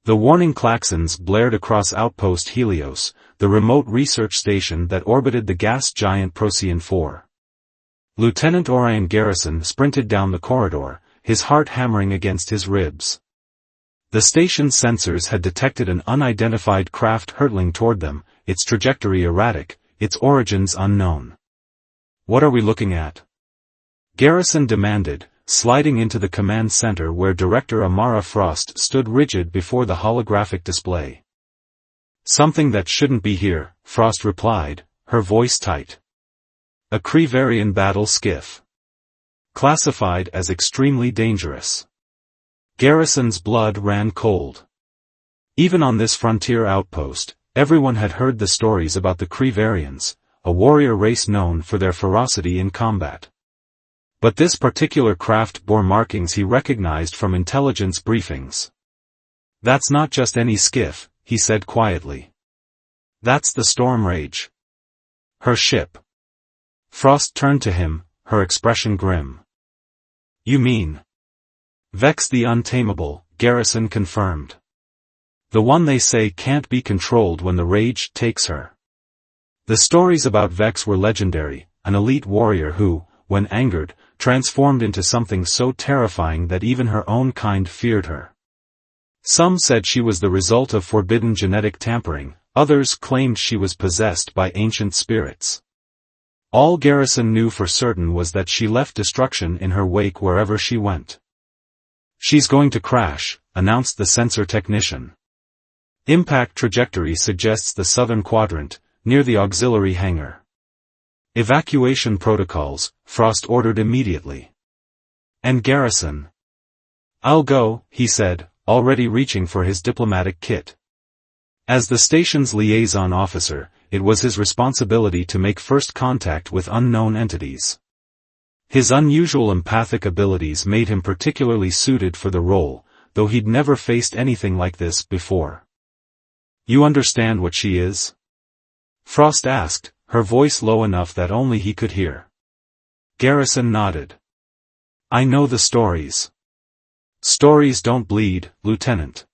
The warning klaxons blared across Outpost Helios, the remote research station that orbited the gas giant Procyon 4. Lieutenant Orion Garrison sprinted down the corridor, his heart hammering against his ribs. The station's sensors had detected an unidentified craft hurtling toward them, its trajectory erratic, its origins unknown. "What are we looking at?" Garrison demanded, sliding into the command center where Director Amara Frost stood rigid before the holographic display. "Something that shouldn't be here," Frost replied, her voice tight. "A Krevarian battle skiff. Classified as extremely dangerous." Garrison's blood ran cold. Even on this frontier outpost, everyone had heard the stories about the Krevarians, a warrior race known for their ferocity in combat. But this particular craft bore markings he recognized from intelligence briefings. "That's not just any skiff," he said quietly. "That's the Storm Rage. Her ship." Frost turned to him, her expression grim. "You mean?" "Vex the Untamable," Garrison confirmed. "The one they say can't be controlled when the Rage takes her." The stories about Vex were legendary, an elite warrior who, when angered, transformed into something so terrifying that even her own kind feared her. Some said she was the result of forbidden genetic tampering, others claimed she was possessed by ancient spirits. All Garrison knew for certain was that she left destruction in her wake wherever she went. "She's going to crash," announced the sensor technician. "Impact trajectory suggests the southern quadrant, near the auxiliary hangar." "Evacuation protocols," Frost ordered immediately. "And Garrison?" "I'll go," he said, already reaching for his diplomatic kit. As the station's liaison officer, it was his responsibility to make first contact with unknown entities. His unusual empathic abilities made him particularly suited for the role, though he'd never faced anything like this before. "You understand what she is?" Frost asked, her voice low enough that only he could hear. Garrison nodded. "I know the stories." "Stories don't bleed, Lieutenant.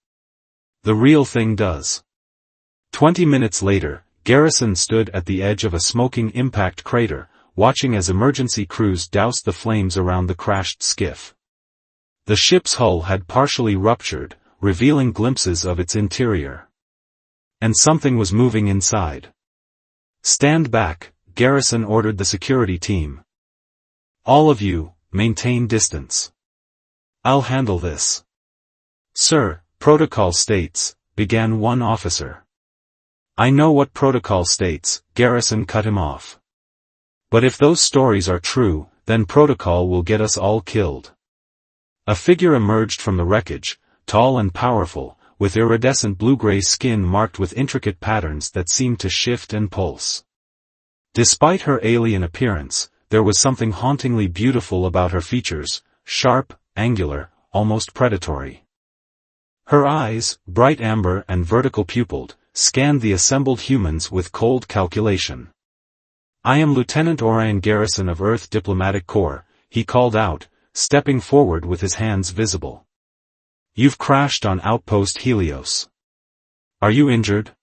The real thing does." 20 minutes later, Garrison stood at the edge of a smoking impact crater, watching as emergency crews doused the flames around the crashed skiff. The ship's hull had partially ruptured, revealing glimpses of its interior. And something was moving inside. "Stand back," Garrison ordered the security team. "All of you, maintain distance. I'll handle this." "Sir, protocol states," began one officer. "I know what protocol states," Garrison cut him off. "But if those stories are true, then protocol will get us all killed." A figure emerged from the wreckage, tall and powerful, with iridescent blue-gray skin marked with intricate patterns that seemed to shift and pulse. Despite her alien appearance, there was something hauntingly beautiful about her features, sharp, angular, almost predatory. Her eyes, bright amber and vertical pupilled, scanned the assembled humans with cold calculation. "I am Lieutenant Orion Garrison of Earth Diplomatic Corps," he called out, stepping forward with his hands visible. "You've crashed on Outpost Helios. Are you injured?"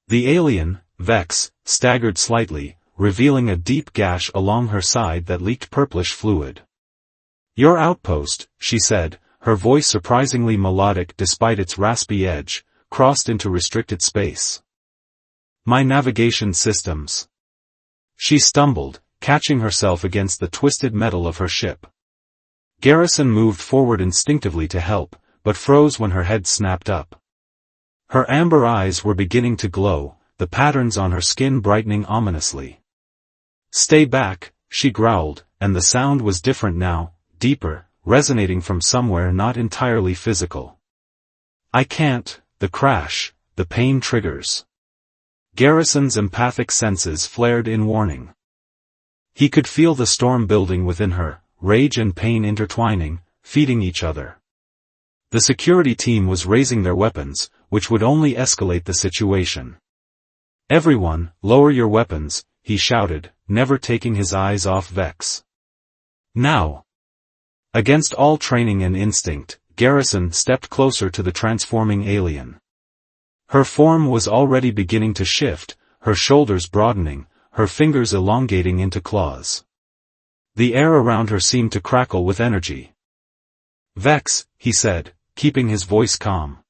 The alien, Vex, staggered slightly, revealing a deep gash along her side that leaked purplish fluid. "Your outpost," she said, her voice surprisingly melodic despite its raspy edge, crossed into restricted space. "My navigation systems." She stumbled, catching herself against the twisted metal of her ship. Garrison moved forward instinctively to help, but froze when her head snapped up. Her amber eyes were beginning to glow, the patterns on her skin brightening ominously. "Stay back," she growled, and the sound was different now, deeper, resonating from somewhere not entirely physical. "I can't, the crash, the pain triggers." Garrison's empathic senses flared in warning. He could feel the storm building within her, rage and pain intertwining, feeding each other. The security team was raising their weapons, which would only escalate the situation. "Everyone, lower your weapons," he shouted, never taking his eyes off Vex. "Now!" Against all training and instinct, Garrison stepped closer to the transforming alien. Her form was already beginning to shift, her shoulders broadening, her fingers elongating into claws. The air around her seemed to crackle with energy. "Vex," he said, keeping his voice calm.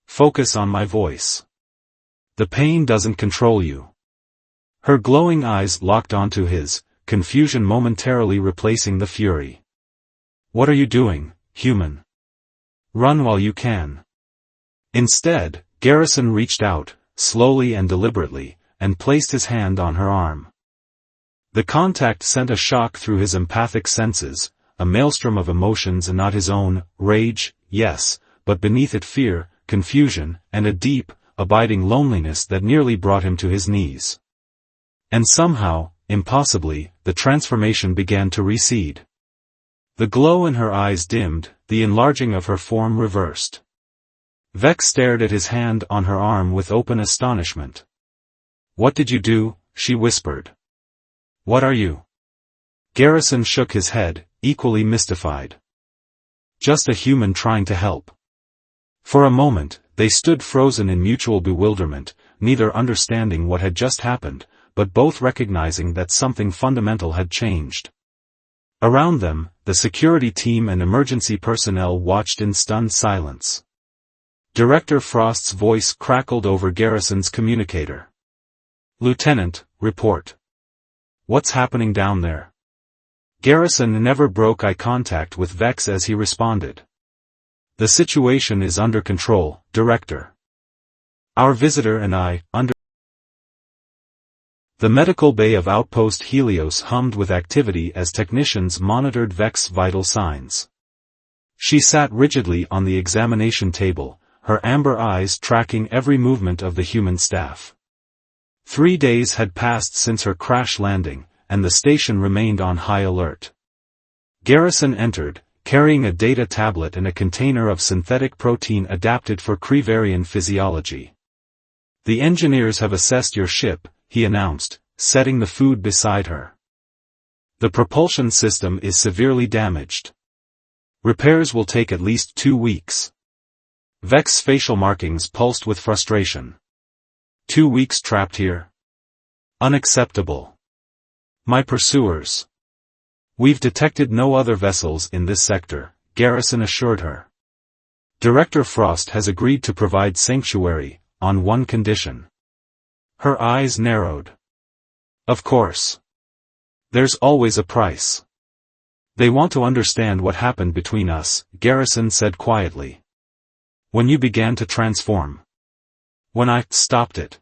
"Focus on my voice. The pain doesn't control you." Her glowing eyes locked onto his, confusion momentarily replacing the fury. "What are you doing, human? Run while you can." Instead, Garrison reached out, slowly and deliberately, and placed his hand on her arm. The contact sent a shock through his empathic senses, a maelstrom of emotions and not his own, rage, yes, but beneath it fear, confusion, and a deep, abiding loneliness that nearly brought him to his knees. And somehow, impossibly, the transformation began to recede. The glow in her eyes dimmed, the enlarging of her form reversed. Vex stared at his hand on her arm with open astonishment. "What did you do?" she whispered. "What are you?" Garrison shook his head, equally mystified. "Just a human trying to help." For a moment, they stood frozen in mutual bewilderment, neither understanding what had just happened, but both recognizing that something fundamental had changed. Around them, the security team and emergency personnel watched in stunned silence. Director Frost's voice crackled over Garrison's communicator. "Lieutenant, report. What's happening down there?" Garrison never broke eye contact with Vex as he responded. "The situation is under control, Director. Our visitor and I, under..." The medical bay of Outpost Helios hummed with activity as technicians monitored Vex's vital signs. She sat rigidly on the examination table, her amber eyes tracking every movement of the human staff. 3 days had passed since her crash landing, and the station remained on high alert. Garrison entered, carrying a data tablet and a container of synthetic protein adapted for Krivarian physiology. "The engineers have assessed your ship," he announced, setting the food beside her. "The propulsion system is severely damaged. Repairs will take at least 2 weeks. Vex's facial markings pulsed with frustration. 2 weeks trapped here? Unacceptable. My pursuers. We've detected no other vessels in this sector, Garrison assured her. Director Frost has agreed to provide sanctuary, on one condition. Her eyes narrowed. Of course. There's always a price. They want to understand what happened between us, Garrison said quietly. When you began to transform. When I stopped it.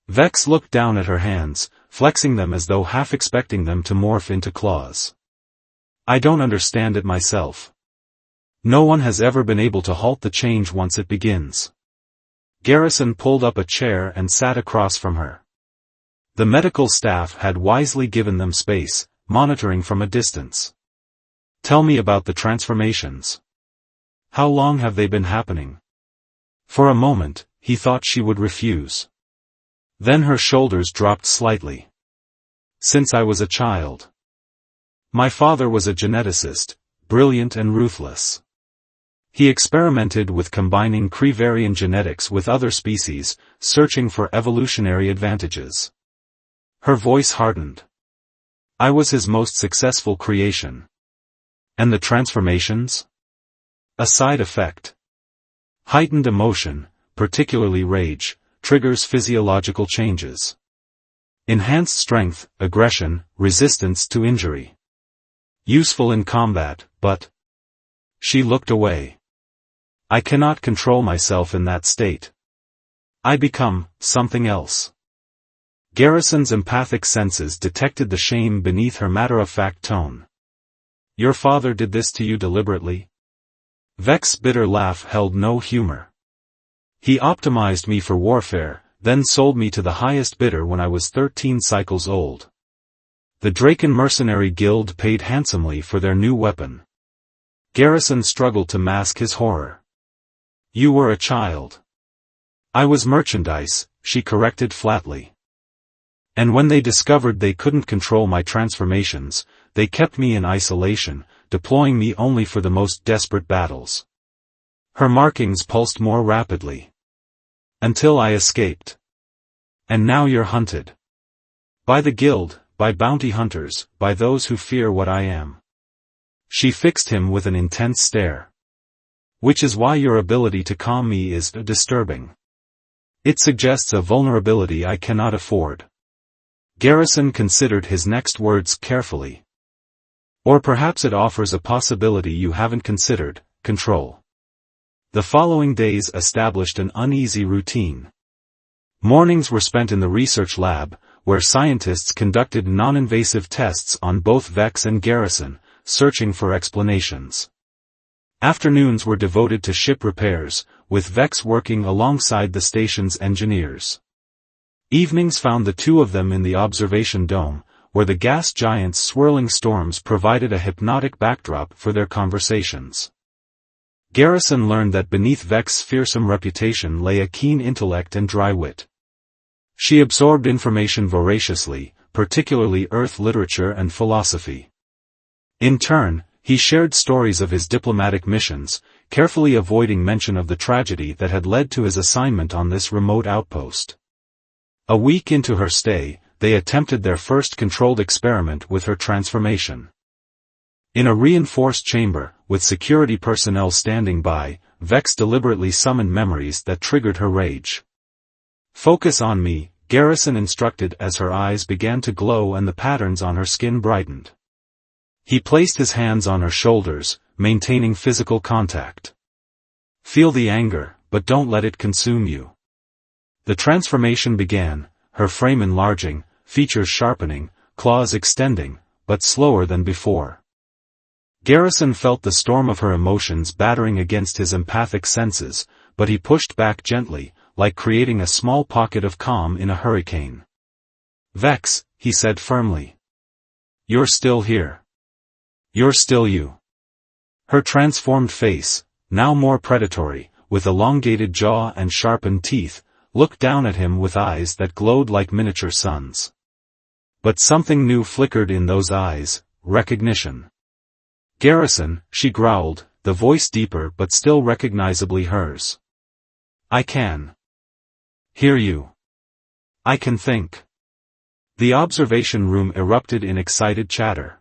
Vex looked down at her hands, flexing them as though half expecting them to morph into claws. I don't understand it myself. No one has ever been able to halt the change once it begins. Garrison pulled up a chair and sat across from her. The medical staff had wisely given them space, monitoring from a distance. Tell me about the transformations. How long have they been happening? For a moment, he thought she would refuse. Then her shoulders dropped slightly. Since I was a child. My father was a geneticist, brilliant and ruthless. He experimented with combining Krivarian genetics with other species, searching for evolutionary advantages. Her voice hardened. I was his most successful creation. And the transformations? A side effect. Heightened emotion, particularly rage, triggers physiological changes. Enhanced strength, aggression, resistance to injury. Useful in combat, but... She looked away. I cannot control myself in that state. I become something else. Garrison's empathic senses detected the shame beneath her matter-of-fact tone. Your father did this to you deliberately? Vex's bitter laugh held no humor. He optimized me for warfare, then sold me to the highest bidder when I was 13 cycles old. The Draken Mercenary Guild paid handsomely for their new weapon. Garrison struggled to mask his horror. You were a child. I was merchandise, she corrected flatly. And when they discovered they couldn't control my transformations, they kept me in isolation, deploying me only for the most desperate battles. Her markings pulsed more rapidly. Until I escaped. And now you're hunted. By the guild, by bounty hunters, by those who fear what I am. She fixed him with an intense stare. Which is why your ability to calm me is disturbing. It suggests a vulnerability I cannot afford. Garrison considered his next words carefully. Or perhaps it offers a possibility you haven't considered, control. The following days established an uneasy routine. Mornings were spent in the research lab, where scientists conducted non-invasive tests on both Vex and Garrison, searching for explanations. Afternoons were devoted to ship repairs, with Vex working alongside the station's engineers. Evenings found the two of them in the observation dome, where the gas giant's swirling storms provided a hypnotic backdrop for their conversations. Garrison learned that beneath Vex's fearsome reputation lay a keen intellect and dry wit. She absorbed information voraciously, particularly Earth literature and philosophy. In turn, he shared stories of his diplomatic missions, carefully avoiding mention of the tragedy that had led to his assignment on this remote outpost. A week into her stay, they attempted their first controlled experiment with her transformation. In a reinforced chamber, with security personnel standing by, Vex deliberately summoned memories that triggered her rage. Focus on me, Garrison instructed as her eyes began to glow and the patterns on her skin brightened. He placed his hands on her shoulders, maintaining physical contact. Feel the anger, but don't let it consume you. The transformation began, her frame enlarging, features sharpening, claws extending, but slower than before. Garrison felt the storm of her emotions battering against his empathic senses, but he pushed back gently, like creating a small pocket of calm in a hurricane. Vex, he said firmly. You're still here. You're still you. Her transformed face, now more predatory, with elongated jaw and sharpened teeth, looked down at him with eyes that glowed like miniature suns. But something new flickered in those eyes, recognition. Garrison, she growled, the voice deeper but still recognizably hers. I can hear you. I can think. The observation room erupted in excited chatter.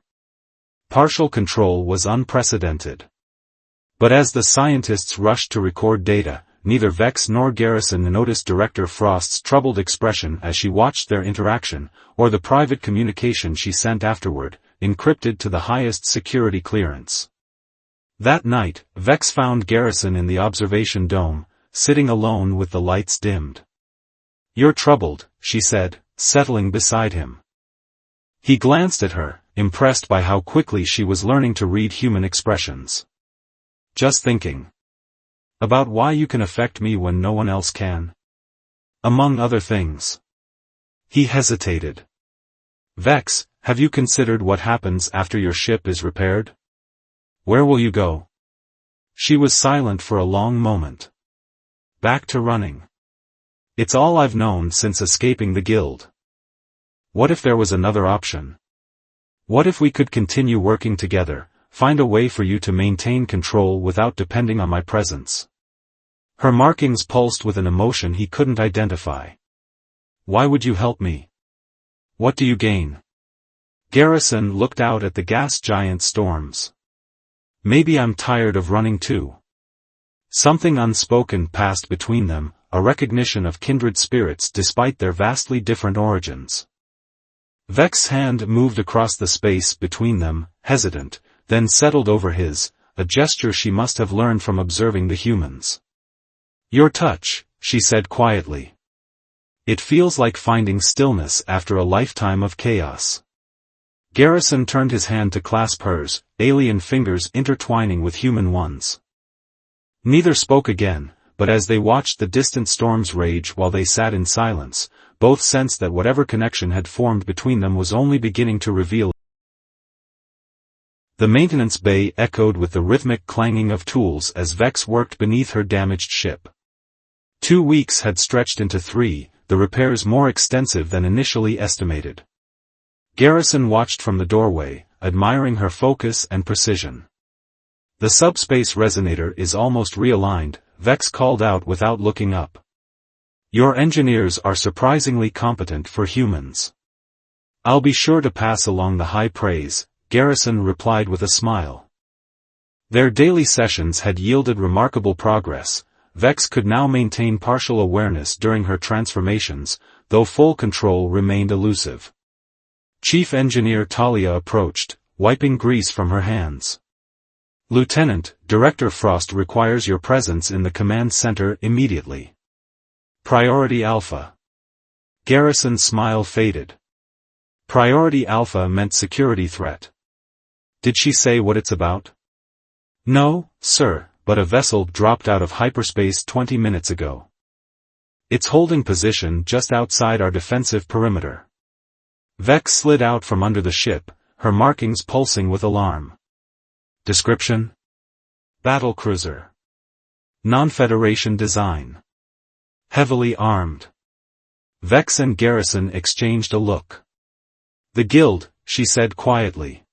Partial control was unprecedented. But as the scientists rushed to record data, neither Vex nor Garrison noticed Director Frost's troubled expression as she watched their interaction, or the private communication she sent afterward, encrypted to the highest security clearance. That night, Vex found Garrison in the observation dome, sitting alone with the lights dimmed. You're troubled, she said, settling beside him. He glanced at her, impressed by how quickly she was learning to read human expressions. Just thinking. About why you can affect me when no one else can. Among other things. He hesitated. Vex, have you considered what happens after your ship is repaired? Where will you go? She was silent for a long moment. Back to running. It's all I've known since escaping the guild. What if there was another option? What if we could continue working together, find a way for you to maintain control without depending on my presence? Her markings pulsed with an emotion he couldn't identify. Why would you help me? What do you gain? Garrison looked out at the gas giant storms. Maybe I'm tired of running too. Something unspoken passed between them, a recognition of kindred spirits despite their vastly different origins. Vex's hand moved across the space between them, hesitant, then settled over his, a gesture she must have learned from observing the humans. Your touch, she said quietly. It feels like finding stillness after a lifetime of chaos. Garrison turned his hand to clasp hers, alien fingers intertwining with human ones. Neither spoke again, but as they watched the distant storms rage while they sat in silence, both sensed that whatever connection had formed between them was only beginning to reveal. The maintenance bay echoed with the rhythmic clanging of tools as Vex worked beneath her damaged ship. 2 weeks had stretched into 3, the repairs more extensive than initially estimated. Garrison watched from the doorway, admiring her focus and precision. "The subspace resonator is almost realigned," Vex called out without looking up. "Your engineers are surprisingly competent for humans." "I'll be sure to pass along the high praise," Garrison replied with a smile. Their daily sessions had yielded remarkable progress. Vex could now maintain partial awareness during her transformations, though full control remained elusive. Chief Engineer Talia approached, wiping grease from her hands. "Lieutenant, Director Frost requires your presence in the command center immediately. Priority Alpha." Garrison's smile faded. Priority Alpha meant security threat. "Did she say what it's about?" "No, sir, but a vessel dropped out of hyperspace 20 minutes ago. It's holding position just outside our defensive perimeter." Vex slid out from under the ship, her markings pulsing with alarm. Description: battlecruiser. Non-Federation design. Heavily armed. Vex and Garrison exchanged a look. "The Guild," she said quietly.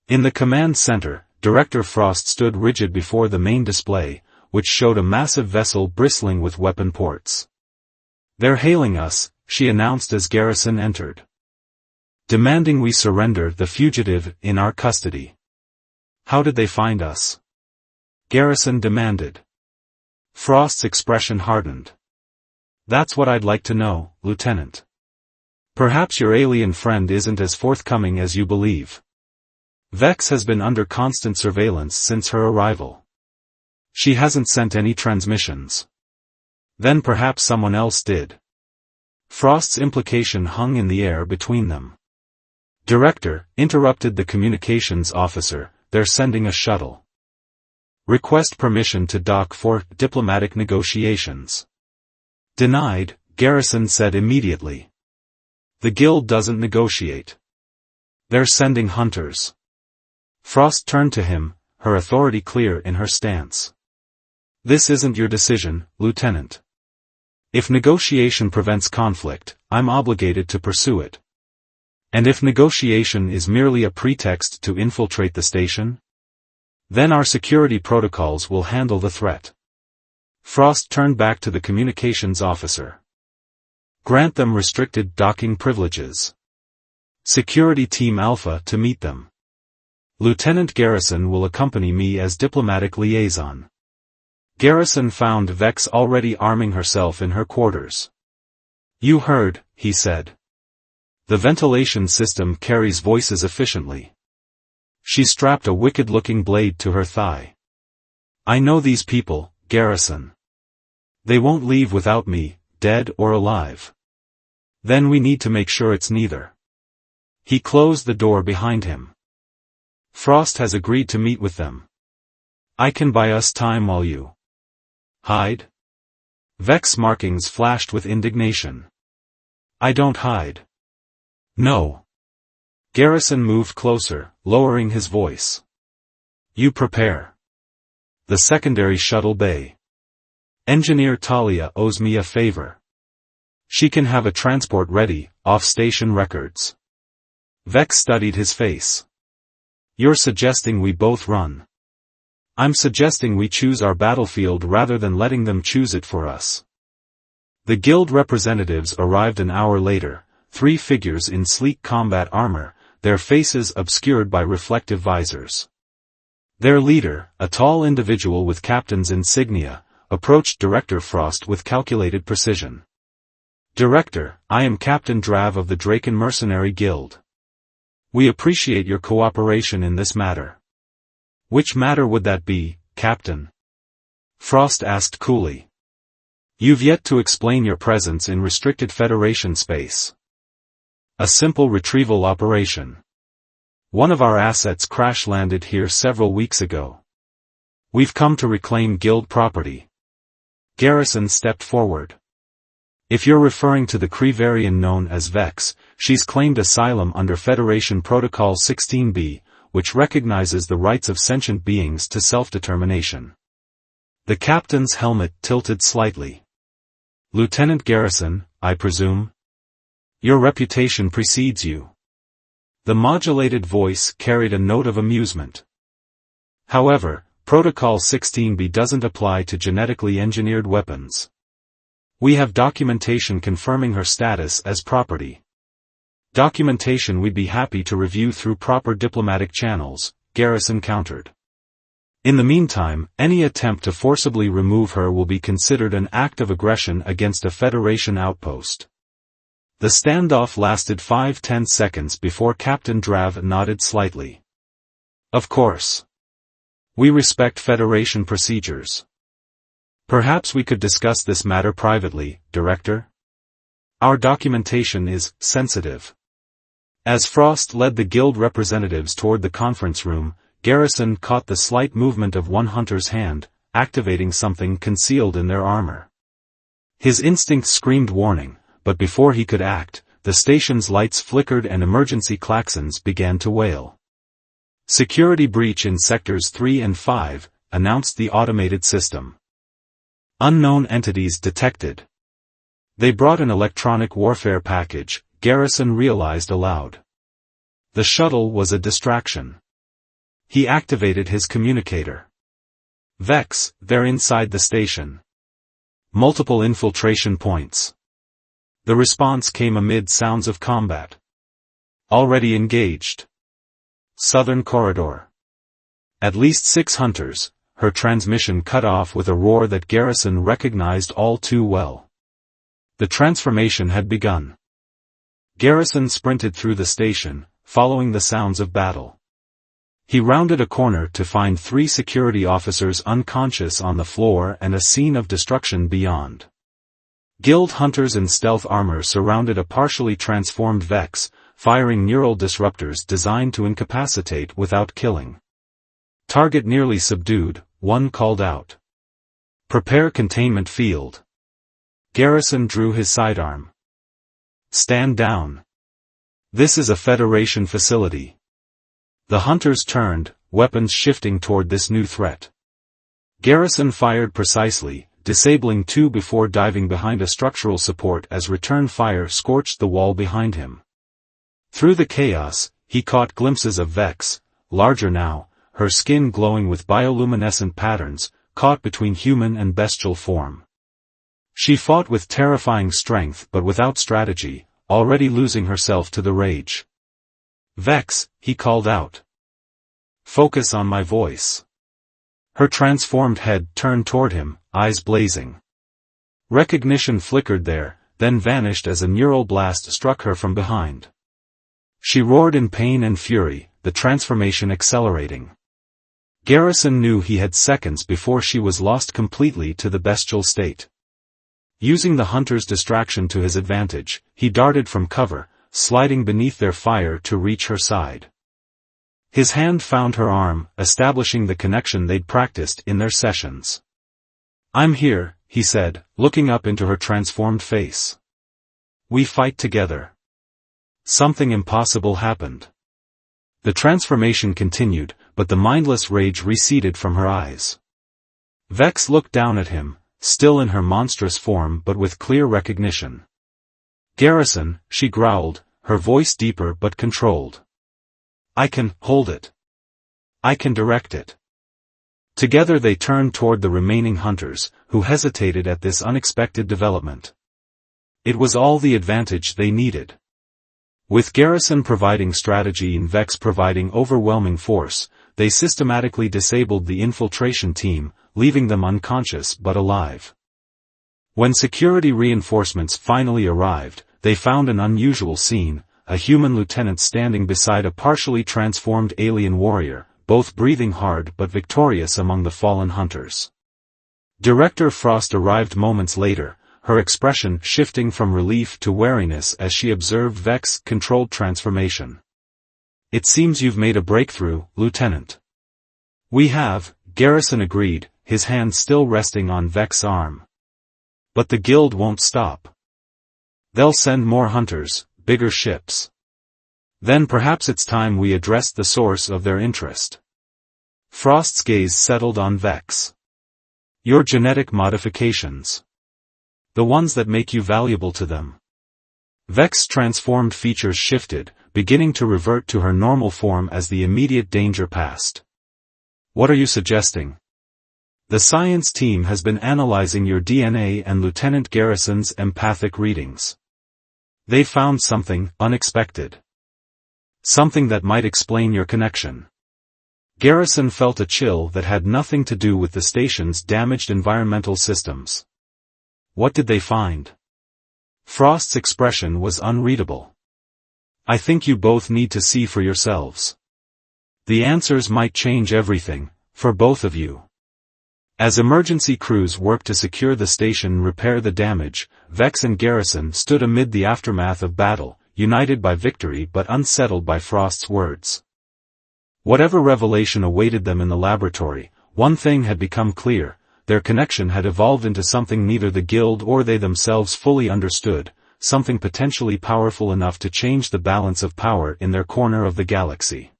In the command center, Director Frost stood rigid before the main display, which showed a massive vessel bristling with weapon ports. "They're hailing us," she announced as Garrison entered. "Demanding we surrender the fugitive in our custody." "How did they find us?" Garrison demanded. Frost's expression hardened. "That's what I'd like to know, Lieutenant. Perhaps your alien friend isn't as forthcoming as you believe. Vex has been under constant surveillance since her arrival. She hasn't sent any transmissions." "Then perhaps someone else did." Frost's implication hung in the air between them. "Director," interrupted the communications officer, "they're sending a shuttle. Request permission to dock for diplomatic negotiations." "Denied," Garrison said immediately. "The Guild doesn't negotiate. They're sending hunters." Frost turned to him, her authority clear in her stance. "This isn't your decision, Lieutenant. If negotiation prevents conflict, I'm obligated to pursue it. And if negotiation is merely a pretext to infiltrate the station, then our security protocols will handle the threat." Frost turned back to the communications officer. "Grant them restricted docking privileges. Security Team Alpha to meet them. Lieutenant Garrison will accompany me as diplomatic liaison." Garrison found Vex already arming herself in her quarters. "You heard," he said. "The ventilation system carries voices efficiently." She strapped a wicked-looking blade to her thigh. "I know these people, Garrison. They won't leave without me, dead or alive. Then we need to make sure it's neither." He closed the door behind him. "Frost has agreed to meet with them. I can buy us time while you hide?" Vex markings flashed with indignation. "I don't hide." "No." Garrison moved closer, lowering his voice. "You prepare. The secondary shuttle bay. Engineer Talia owes me a favor. She can have a transport ready, off-station records." Vex studied his face. "You're suggesting we both run." "I'm suggesting we choose our battlefield rather than letting them choose it for us." The Guild representatives arrived an hour later, 3 figures in sleek combat armor, their faces obscured by reflective visors. Their leader, a tall individual with captain's insignia, approached Director Frost with calculated precision. "Director, I am Captain Drav of the Draken Mercenary Guild. We appreciate your cooperation in this matter." "Which matter would that be, Captain?" Frost asked coolly. "You've yet to explain your presence in restricted Federation space." "A simple retrieval operation. One of our assets crash-landed here several weeks ago. We've come to reclaim Guild property." Garrison stepped forward. "If you're referring to the Krevarian known as Vex, she's claimed asylum under Federation Protocol 16B, which recognizes the rights of sentient beings to self-determination." The captain's helmet tilted slightly. "Lieutenant Garrison, I presume? Your reputation precedes you." The modulated voice carried a note of amusement. However, Protocol 16B doesn't apply to genetically engineered weapons. We have documentation confirming her status as property. Documentation we'd be happy to review through proper diplomatic channels, Garrison countered. In the meantime, any attempt to forcibly remove her will be considered an act of aggression against a Federation outpost. The standoff lasted 5–10 seconds before Captain Drav nodded slightly. Of course. We respect Federation procedures. Perhaps we could discuss this matter privately, Director? Our documentation is sensitive. As Frost led the guild representatives toward the conference room, Garrison caught the slight movement of one hunter's hand, activating something concealed in their armor. His instinct screamed warning, but before he could act, the station's lights flickered and emergency klaxons began to wail. Security breach in Sectors 3 and 5, announced the automated system. Unknown entities detected. They brought an electronic warfare package, Garrison realized aloud. The shuttle was a distraction. He activated his communicator. Vex, they're inside the station. Multiple infiltration points. The response came amid sounds of combat. Already engaged. Southern corridor. At least 6 hunters, her transmission cut off with a roar that Garrison recognized all too well. The transformation had begun. Garrison sprinted through the station, following the sounds of battle. He rounded a corner to find 3 security officers unconscious on the floor and a scene of destruction beyond. Guild hunters in stealth armor surrounded a partially transformed Vex, firing neural disruptors designed to incapacitate without killing. Target nearly subdued, one called out. Prepare containment field. Garrison drew his sidearm. Stand down. This is a Federation facility. The hunters turned, weapons shifting toward this new threat. Garrison fired precisely, disabling 2 before diving behind a structural support as return fire scorched the wall behind him. Through the chaos, he caught glimpses of Vex, larger now, her skin glowing with bioluminescent patterns, caught between human and bestial form. She fought with terrifying strength but without strategy, already losing herself to the rage. Vex, he called out. Focus on my voice. Her transformed head turned toward him, eyes blazing. Recognition flickered there, then vanished as a neural blast struck her from behind. She roared in pain and fury, the transformation accelerating. Garrison knew he had seconds before she was lost completely to the bestial state. Using the hunter's distraction to his advantage, he darted from cover, sliding beneath their fire to reach her side. His hand found her arm, establishing the connection they'd practiced in their sessions. I'm here, he said, looking up into her transformed face. We fight together. Something impossible happened. The transformation continued, but the mindless rage receded from her eyes. Vex looked down at him, still in her monstrous form but with clear recognition. Garrison, she growled, her voice deeper but controlled. I can hold it. I can direct it. Together they turned toward the remaining hunters, who hesitated at this unexpected development. It was all the advantage they needed. With Garrison providing strategy and Vex providing overwhelming force, they systematically disabled the infiltration team, leaving them unconscious but alive. When security reinforcements finally arrived, they found an unusual scene, a human lieutenant standing beside a partially transformed alien warrior, both breathing hard but victorious among the fallen hunters. Director Frost arrived moments later, her expression shifting from relief to wariness as she observed Vex's controlled transformation. It seems you've made a breakthrough, Lieutenant. We have, Garrison agreed, his hand still resting on Vex's arm. But the guild won't stop. They'll send more hunters, bigger ships. Then perhaps it's time we addressed the source of their interest. Frost's gaze settled on Vex. Your genetic modifications. The ones that make you valuable to them. Vex's transformed features shifted, beginning to revert to her normal form as the immediate danger passed. "What are you suggesting?" "The science team has been analyzing your DNA and Lieutenant Garrison's empathic readings. They found something unexpected. Something that might explain your connection." Garrison felt a chill that had nothing to do with the station's damaged environmental systems. "What did they find?" Frost's expression was unreadable. "I think you both need to see for yourselves. The answers might change everything, for both of you." As emergency crews worked to secure the station and repair the damage, Vex and Garrison stood amid the aftermath of battle, united by victory but unsettled by Frost's words. Whatever revelation awaited them in the laboratory, one thing had become clear: their connection had evolved into something neither the Guild or they themselves fully understood, something potentially powerful enough to change the balance of power in their corner of the galaxy.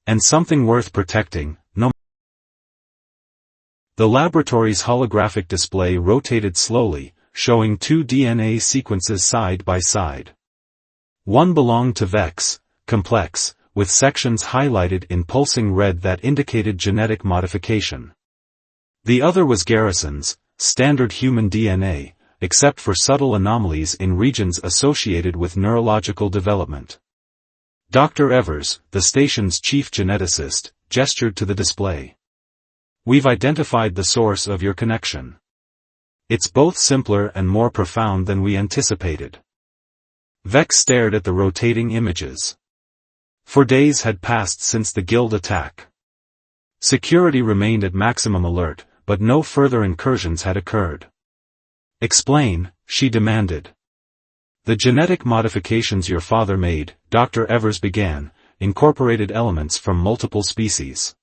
And something worth protecting, no. The laboratory's holographic display rotated slowly, showing two DNA sequences side by side. One belonged to Vex, complex, with sections highlighted in pulsing red that indicated genetic modification. The other was Garrison's, standard human DNA, except for subtle anomalies in regions associated with neurological development. Dr. Evers, the station's chief geneticist, gestured to the display. "We've identified the source of your connection. It's both simpler and more profound than we anticipated." Vex stared at the rotating images. For days had passed since the Guild attack. Security remained at maximum alert, but no further incursions had occurred. "Explain," she demanded. "The genetic modifications your father made," Dr. Evers began, "incorporated elements from multiple species.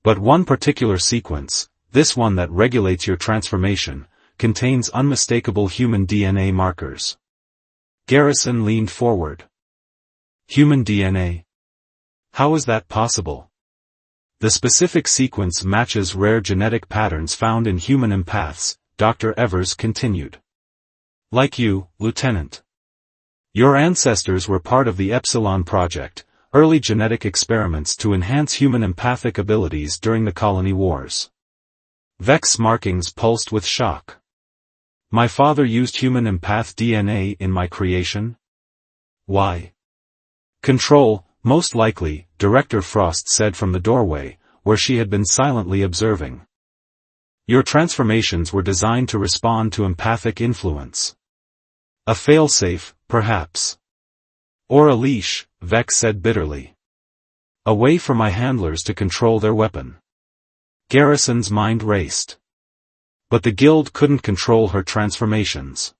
But one particular sequence, this one that regulates your transformation, contains unmistakable human DNA markers." Garrison leaned forward. "Human DNA? How is that possible?" "The specific sequence matches rare genetic patterns found in human empaths," Dr. Evers continued. "Like you, Lieutenant. Your ancestors were part of the Epsilon Project, early genetic experiments to enhance human empathic abilities during the colony wars." Vex's markings pulsed with shock. "My father used human empath DNA in my creation? Why?" "Control, most likely," Director Frost said from the doorway, where she had been silently observing. "Your transformations were designed to respond to empathic influence. A failsafe, perhaps. Or a leash," Vex said bitterly. "A way for my handlers to control their weapon." Garrison's mind raced. But the Guild couldn't control her transformations.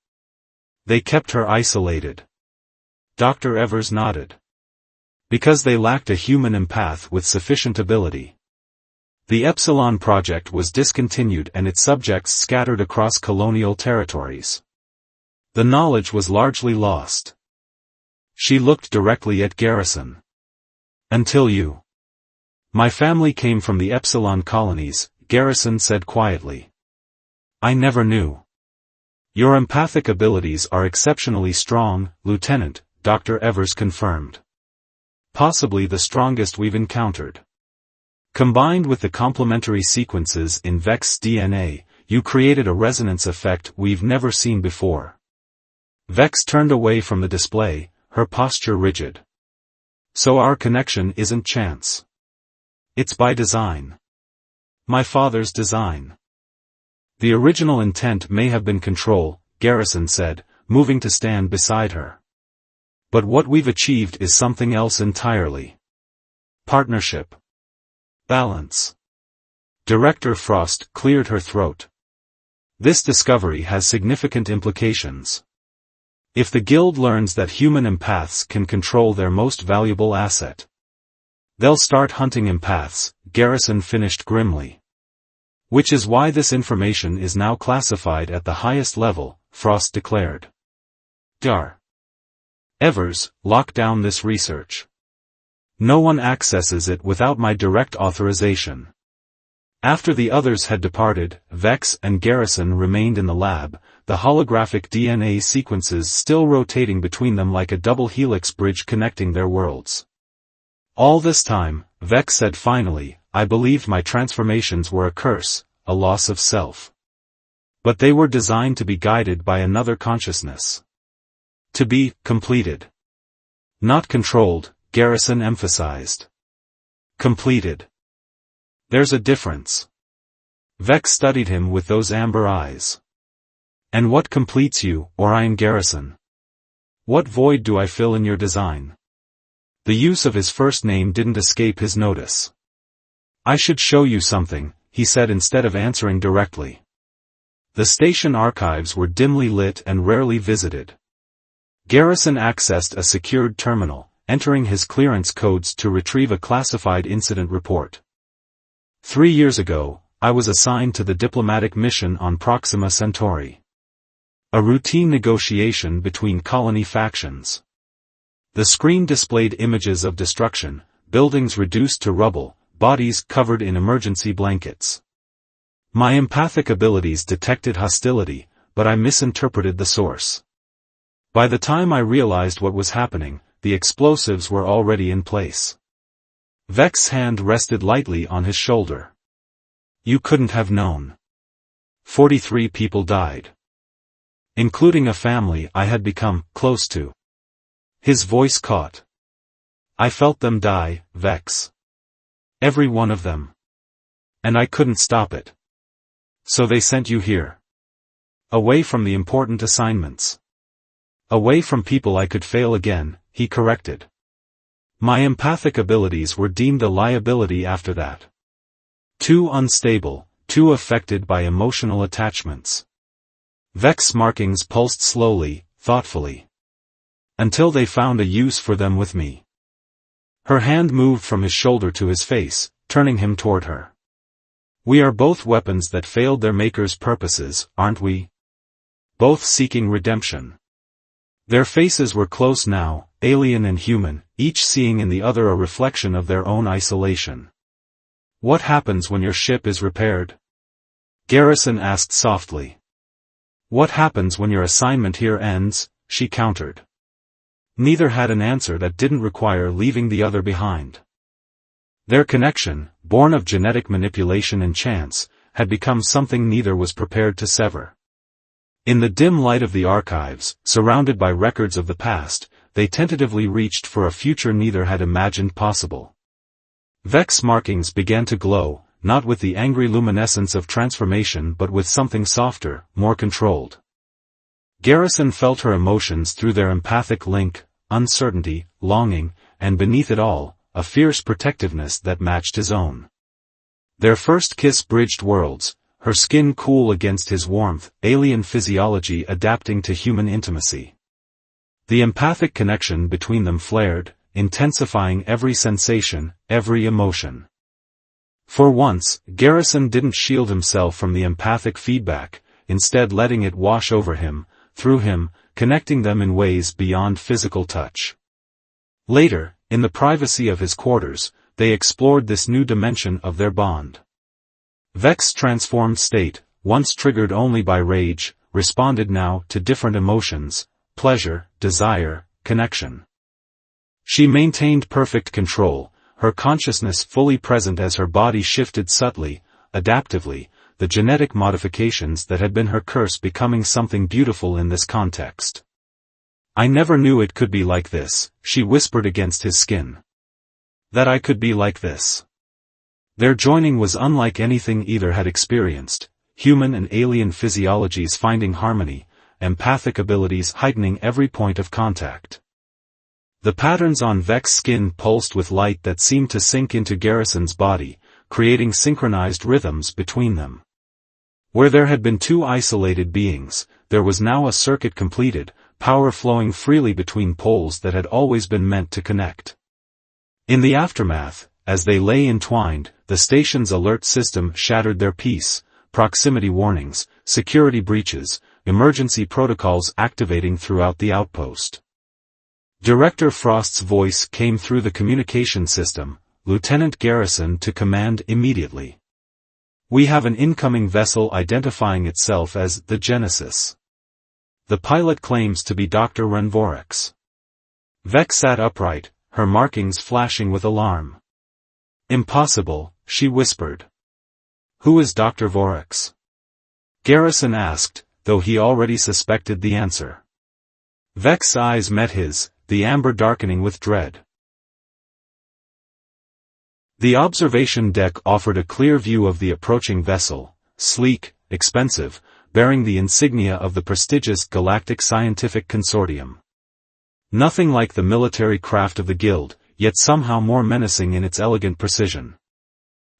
They kept her isolated. Dr. Evers nodded. "Because they lacked a human empath with sufficient ability. The Epsilon Project was discontinued and its subjects scattered across colonial territories. The knowledge was largely lost." She looked directly at Garrison. "Until you." "My family came from the Epsilon colonies," Garrison said quietly. "I never knew." "Your empathic abilities are exceptionally strong, Lieutenant," Dr. Evers confirmed. "Possibly the strongest we've encountered. Combined with the complementary sequences in Vex's DNA, you created a resonance effect we've never seen before." Vex turned away from the display, her posture rigid. "So our connection isn't chance. It's by design. My father's design." "The original intent may have been control," Garrison said, moving to stand beside her. "But what we've achieved is something else entirely. Partnership. Balance." Director Frost cleared her throat. "This discovery has significant implications. If the Guild learns that human empaths can control their most valuable asset, they'll start hunting empaths," Garrison finished grimly. "Which is why this information is now classified at the highest level," Frost declared. "Dar. Evers, lock down this research. No one accesses it without my direct authorization." After the others had departed, Vex and Garrison remained in the lab, the holographic DNA sequences still rotating between them like a double helix bridge connecting their worlds. All this time, Vex said finally, I believed my transformations were a curse, a loss of self. But they were designed to be guided by another consciousness. To be completed. Not controlled, Garrison emphasized. Completed. There's a difference. Vex studied him with those amber eyes. And what completes you, Orion Garrison? What void do I fill in your design? The use of his first name didn't escape his notice. I should show you something, he said instead of answering directly. The station archives were dimly lit and rarely visited. Garrison accessed a secured terminal, entering his clearance codes to retrieve a classified incident report. 3 years ago, I was assigned to the diplomatic mission on Proxima Centauri. A routine negotiation between colony factions. The screen displayed images of destruction, buildings reduced to rubble, bodies covered in emergency blankets. My empathic abilities detected hostility, but I misinterpreted the source. By the time I realized what was happening, the explosives were already in place. Vex's hand rested lightly on his shoulder. You couldn't have known. 43 people died. Including a family I had become close to. His voice caught. I felt them die, Vex. Every one of them. And I couldn't stop it. So they sent you here. Away from the important assignments. Away from people I could fail again, he corrected. My empathic abilities were deemed a liability after that. Too unstable, too affected by emotional attachments. Vex's markings pulsed slowly, thoughtfully. Until they found a use for them with me. Her hand moved from his shoulder to his face, turning him toward her. We are both weapons that failed their maker's purposes, aren't we? Both seeking redemption. Their faces were close now, alien and human, each seeing in the other a reflection of their own isolation. What happens when your ship is repaired? Garrison asked softly. What happens when your assignment here ends? She countered. Neither had an answer that didn't require leaving the other behind. Their connection, born of genetic manipulation and chance, had become something neither was prepared to sever. In the dim light of the archives, surrounded by records of the past, they tentatively reached for a future neither had imagined possible. Vex's markings began to glow, not with the angry luminescence of transformation but with something softer, more controlled. Garrison felt her emotions through their empathic link, uncertainty, longing, and beneath it all, a fierce protectiveness that matched his own. Their first kiss bridged worlds, her skin cool against his warmth, alien physiology adapting to human intimacy. The empathic connection between them flared, intensifying every sensation, every emotion. For once, Garrison didn't shield himself from the empathic feedback, instead letting it wash over him, through him, connecting them in ways beyond physical touch. Later, in the privacy of his quarters, they explored this new dimension of their bond. Vex's transformed state, once triggered only by rage, responded now to different emotions, pleasure, desire, connection. She maintained perfect control, her consciousness fully present as her body shifted subtly, adaptively, the genetic modifications that had been her curse becoming something beautiful in this context. I never knew it could be like this, she whispered against his skin. That I could be like this. Their joining was unlike anything either had experienced, human and alien physiologies finding harmony, empathic abilities heightening every point of contact. The patterns on Vex's skin pulsed with light that seemed to sink into Garrison's body, creating synchronized rhythms between them. Where there had been two isolated beings, there was now a circuit completed, power flowing freely between poles that had always been meant to connect. In the aftermath, as they lay entwined, the station's alert system shattered their peace, proximity warnings, security breaches, emergency protocols activating throughout the outpost. Director Frost's voice came through the communication system, Lieutenant Garrison to command immediately. We have an incoming vessel identifying itself as the Genesis. The pilot claims to be Dr. Vorax. Vex sat upright, her markings flashing with alarm. Impossible, she whispered. Who is Dr. Vorax? Garrison asked, though he already suspected the answer. Vex's eyes met his, the amber darkening with dread. The observation deck offered a clear view of the approaching vessel, sleek, expensive, bearing the insignia of the prestigious Galactic Scientific Consortium. Nothing like the military craft of the Guild, yet somehow more menacing in its elegant precision.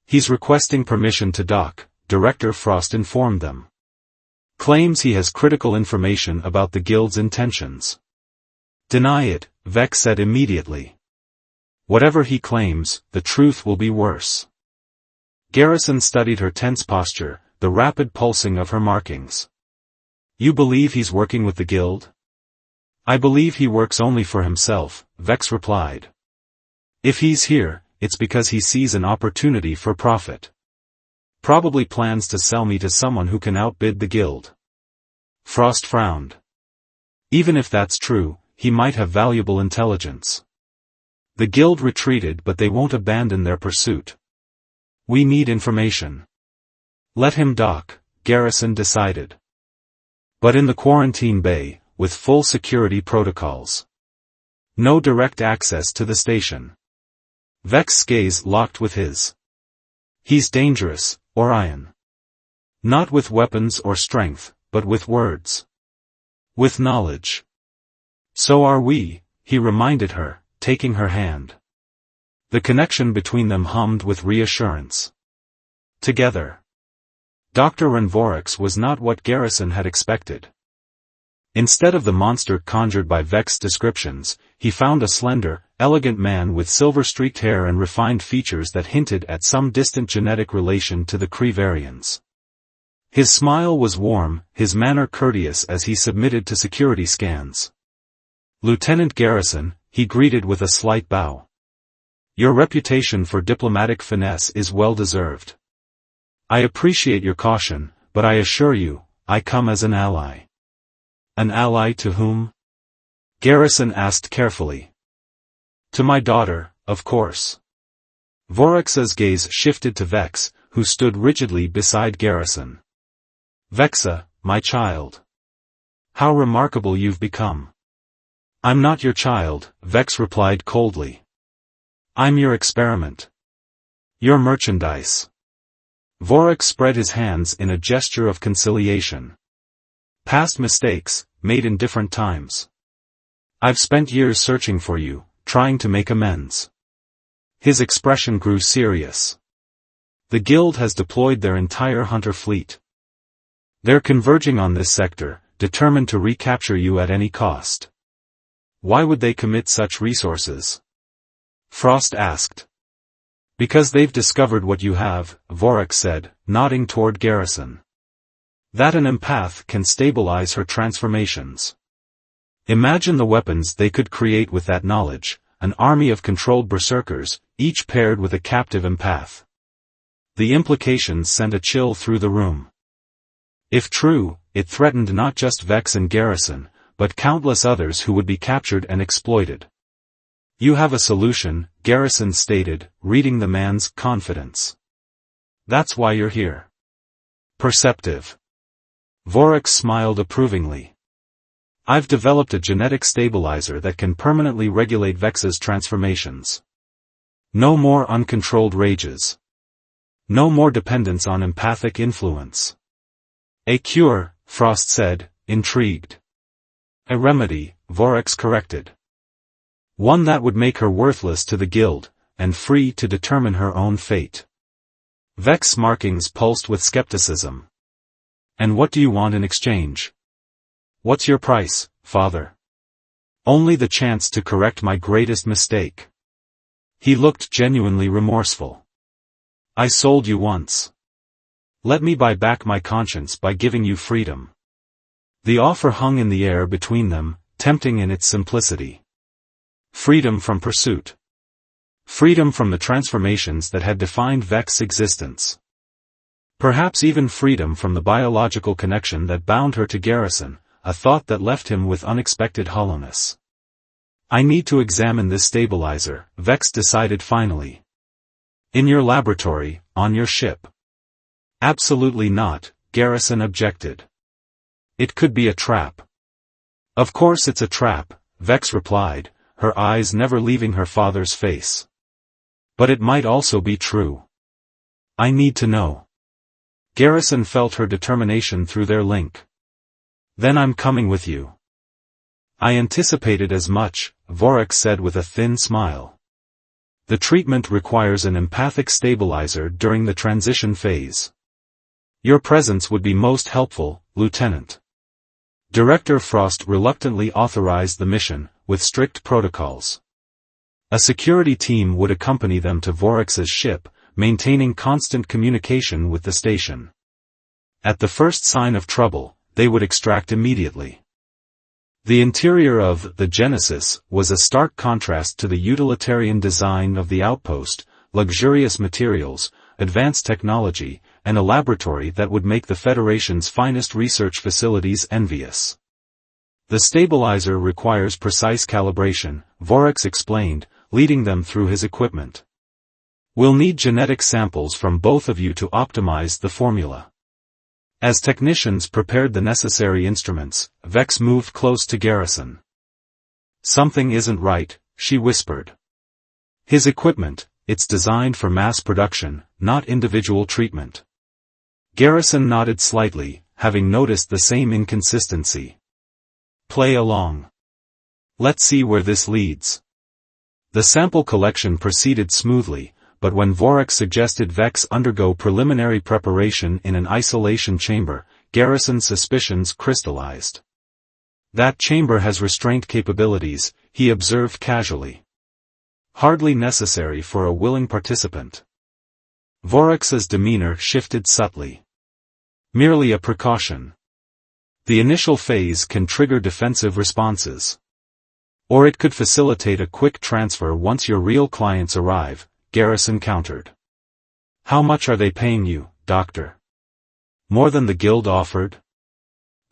He's requesting permission to dock, Director Frost informed them. Claims he has critical information about the Guild's intentions. Deny it, Vex said immediately. Whatever he claims, the truth will be worse. Garrison studied her tense posture, the rapid pulsing of her markings. You believe he's working with the Guild? I believe he works only for himself, Vex replied. If he's here, it's because he sees an opportunity for profit. Probably plans to sell me to someone who can outbid the Guild. Frost frowned. Even if that's true, he might have valuable intelligence. The Guild retreated, but they won't abandon their pursuit. We need information. Let him dock, Garrison decided. But in the quarantine bay, with full security protocols. No direct access to the station. Vex's gaze locked with his. He's dangerous, Orion. Not with weapons or strength, but with words. With knowledge. So are we, he reminded her, taking her hand. The connection between them hummed with reassurance. Together. Dr. Vorax was not what Garrison had expected. Instead of the monster conjured by Vex's descriptions, he found a slender, elegant man with silver-streaked hair and refined features that hinted at some distant genetic relation to the Kree-varians. His smile was warm, his manner courteous as he submitted to security scans. Lieutenant Garrison, he greeted with a slight bow. Your reputation for diplomatic finesse is well-deserved. I appreciate your caution, but I assure you, I come as an ally. An ally to whom? Garrison asked carefully. To my daughter, of course. Vorax's gaze shifted to Vex, who stood rigidly beside Garrison. Vexa, my child. How remarkable you've become. I'm not your child, Vex replied coldly. I'm your experiment. Your merchandise. Vorax spread his hands in a gesture of conciliation. Past mistakes, made in different times. I've spent years searching for you, trying to make amends. His expression grew serious. The Guild has deployed their entire hunter fleet. They're converging on this sector, determined to recapture you at any cost. Why would they commit such resources? Frost asked. Because they've discovered what you have, Vorax said, nodding toward Garrison. That an empath can stabilize her transformations. Imagine the weapons they could create with that knowledge, an army of controlled berserkers, each paired with a captive empath. The implications sent a chill through the room. If true, it threatened not just Vex and Garrison, but countless others who would be captured and exploited. You have a solution, Garrison stated, reading the man's confidence. That's why you're here. Perceptive. Vorax smiled approvingly. I've developed a genetic stabilizer that can permanently regulate Vex's transformations. No more uncontrolled rages. No more dependence on empathic influence. A cure, Frost said, intrigued. A remedy, Vorax corrected. One that would make her worthless to the Guild, and free to determine her own fate. Vex's markings pulsed with skepticism. And what do you want in exchange? What's your price, father? Only the chance to correct my greatest mistake. He looked genuinely remorseful. I sold you once. Let me buy back my conscience by giving you freedom. The offer hung in the air between them, tempting in its simplicity. Freedom from pursuit. Freedom from the transformations that had defined Vex's existence. Perhaps even freedom from the biological connection that bound her to Garrison, a thought that left him with unexpected hollowness. I need to examine this stabilizer, Vex decided finally. In your laboratory, on your ship. Absolutely not, Garrison objected. It could be a trap. Of course it's a trap, Vex replied, her eyes never leaving her father's face. But it might also be true. I need to know. Garrison felt her determination through their link. Then I'm coming with you. I anticipated as much, Vorax said with a thin smile. The treatment requires an empathic stabilizer during the transition phase. Your presence would be most helpful, Lieutenant. Director Frost reluctantly authorized the mission, with strict protocols. A security team would accompany them to Vorax's ship, maintaining constant communication with the station. At the first sign of trouble, they would extract immediately. The interior of the Genesis was a stark contrast to the utilitarian design of the outpost, luxurious materials, advanced technology, and a laboratory that would make the Federation's finest research facilities envious. The stabilizer requires precise calibration, Vorax explained, leading them through his equipment. We'll need genetic samples from both of you to optimize the formula. As technicians prepared the necessary instruments, Vex moved close to Garrison. Something isn't right, she whispered. His equipment, it's designed for mass production, not individual treatment. Garrison nodded slightly, having noticed the same inconsistency. Play along. Let's see where this leads. The sample collection proceeded smoothly, but when Vorax suggested Vex undergo preliminary preparation in an isolation chamber, Garrison's suspicions crystallized. That chamber has restraint capabilities, he observed casually. Hardly necessary for a willing participant. Vorax's demeanor shifted subtly. Merely a precaution. The initial phase can trigger defensive responses. Or it could facilitate a quick transfer once your real clients arrive, Garrison countered. How much are they paying you, Doctor? More than the guild offered?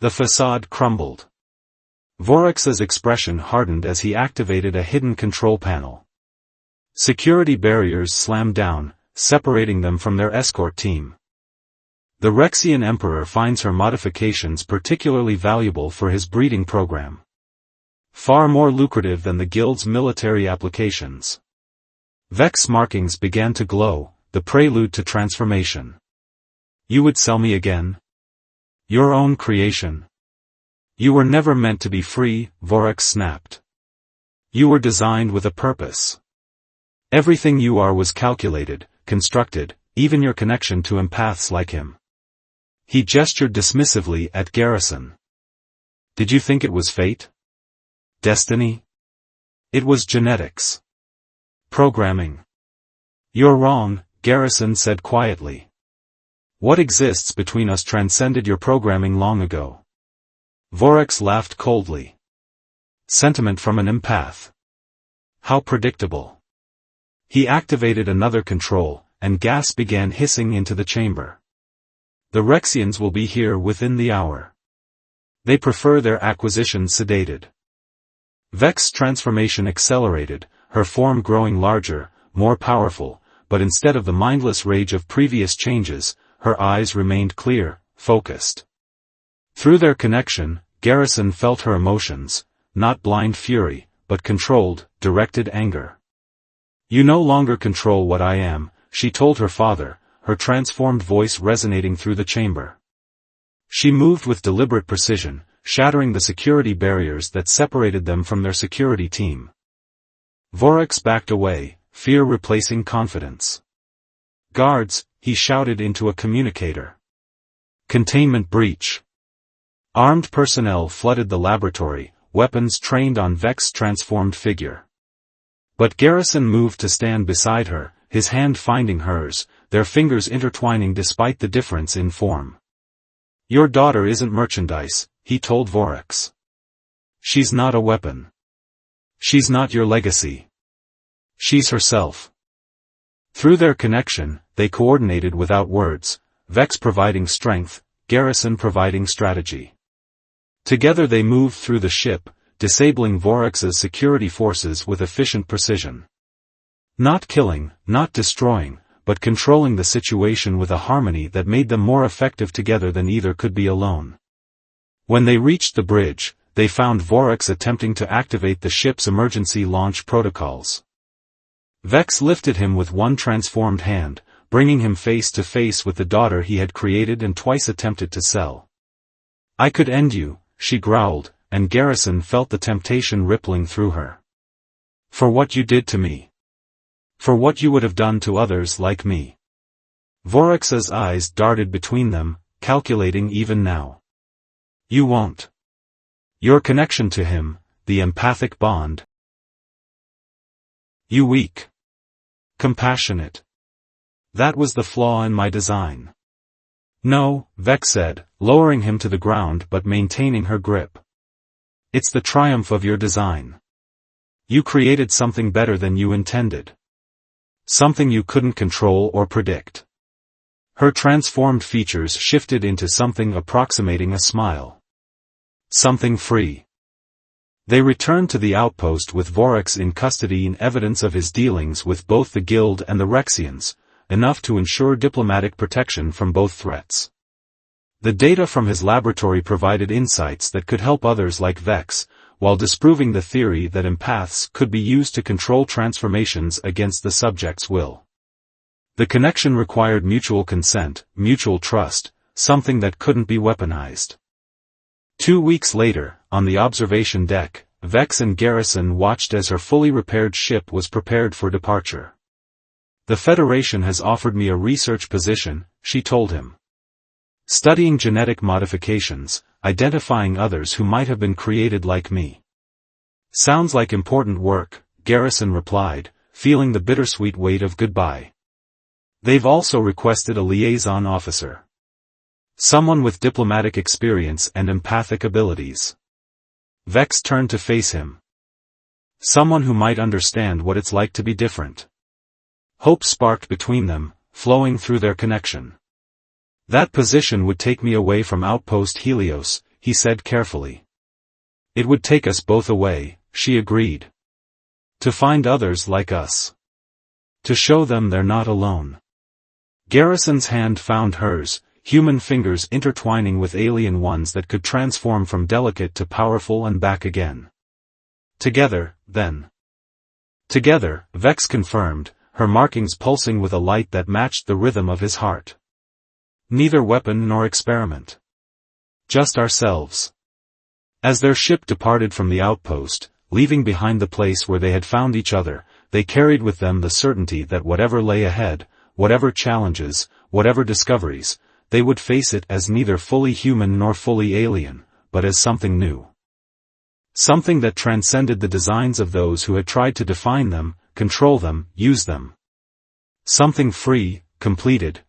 The facade crumbled. Vorax's expression hardened as he activated a hidden control panel. Security barriers slammed down, separating them from their escort team. The Rexian Emperor finds her modifications particularly valuable for his breeding program. Far more lucrative than the guild's military applications. Vex markings began to glow, the prelude to transformation. You would sell me again? Your own creation. You were never meant to be free, Vorax snapped. You were designed with a purpose. Everything you are was calculated, constructed, even your connection to empaths like him. He gestured dismissively at Garrison. Did you think it was fate? Destiny? It was genetics. Programming. You're wrong, Garrison said quietly. What exists between us transcended your programming long ago. Vorax laughed coldly. Sentiment from an empath. How predictable. He activated another control, and gas began hissing into the chamber. The Rexians will be here within the hour. They prefer their acquisition sedated. Vex's transformation accelerated, her form growing larger, more powerful, but instead of the mindless rage of previous changes, her eyes remained clear, focused. Through their connection, Garrison felt her emotions, not blind fury, but controlled, directed anger. You no longer control what I am, she told her father, her transformed voice resonating through the chamber. She moved with deliberate precision, shattering the security barriers that separated them from their security team. Vorax backed away, fear replacing confidence. Guards, he shouted into a communicator. Containment breach. Armed personnel flooded the laboratory, weapons trained on Vex's transformed figure. But Garrison moved to stand beside her, his hand finding hers, their fingers intertwining despite the difference in form. Your daughter isn't merchandise, he told Vorax. She's not a weapon. She's not your legacy. She's herself. Through their connection, they coordinated without words, Vex providing strength, Garrison providing strategy. Together they moved through the ship, disabling Vorex's security forces with efficient precision. Not killing, not destroying, but controlling the situation with a harmony that made them more effective together than either could be alone. When they reached the bridge, they found Vorex attempting to activate the ship's emergency launch protocols. Vex lifted him with one transformed hand, bringing him face to face with the daughter he had created and twice attempted to sell. "I could end you," she growled, and Garrison felt the temptation rippling through her. "For what you did to me. For what you would have done to others like me." Vorex's eyes darted between them, calculating even now. "You won't. Your connection to him, the empathic bond. You weak. Compassionate. That was the flaw in my design." "No," Vex said, lowering him to the ground but maintaining her grip. "It's the triumph of your design. You created something better than you intended. Something you couldn't control or predict." Her transformed features shifted into something approximating a smile. "Something free." They returned to the outpost with Vorex in custody in evidence of his dealings with both the Guild and the Rexians, enough to ensure diplomatic protection from both threats. The data from his laboratory provided insights that could help others like Vex, while disproving the theory that empaths could be used to control transformations against the subject's will. The connection required mutual consent, mutual trust, something that couldn't be weaponized. 2 weeks later, on the observation deck, Vex and Garrison watched as her fully repaired ship was prepared for departure. "The Federation has offered me a research position," she told him. "Studying genetic modifications, identifying others who might have been created like me." "Sounds like important work," Garrison replied, feeling the bittersweet weight of goodbye. "They've also requested a liaison officer. Someone with diplomatic experience and empathic abilities." Vex turned to face him. "Someone who might understand what it's like to be different." Hope sparked between them, flowing through their connection. "That position would take me away from Outpost Helios," he said carefully. "It would take us both away," she agreed. "To find others like us. To show them they're not alone." Garrison's hand found hers, human fingers intertwining with alien ones that could transform from delicate to powerful and back again. "Together, then." "Together," Vex confirmed, her markings pulsing with a light that matched the rhythm of his heart. "Neither weapon nor experiment. Just ourselves." As their ship departed from the outpost, leaving behind the place where they had found each other, they carried with them the certainty that whatever lay ahead, whatever challenges, whatever discoveries, they would face it as neither fully human nor fully alien, but as something new. Something that transcended the designs of those who had tried to define them, control them, use them. Something free, completed,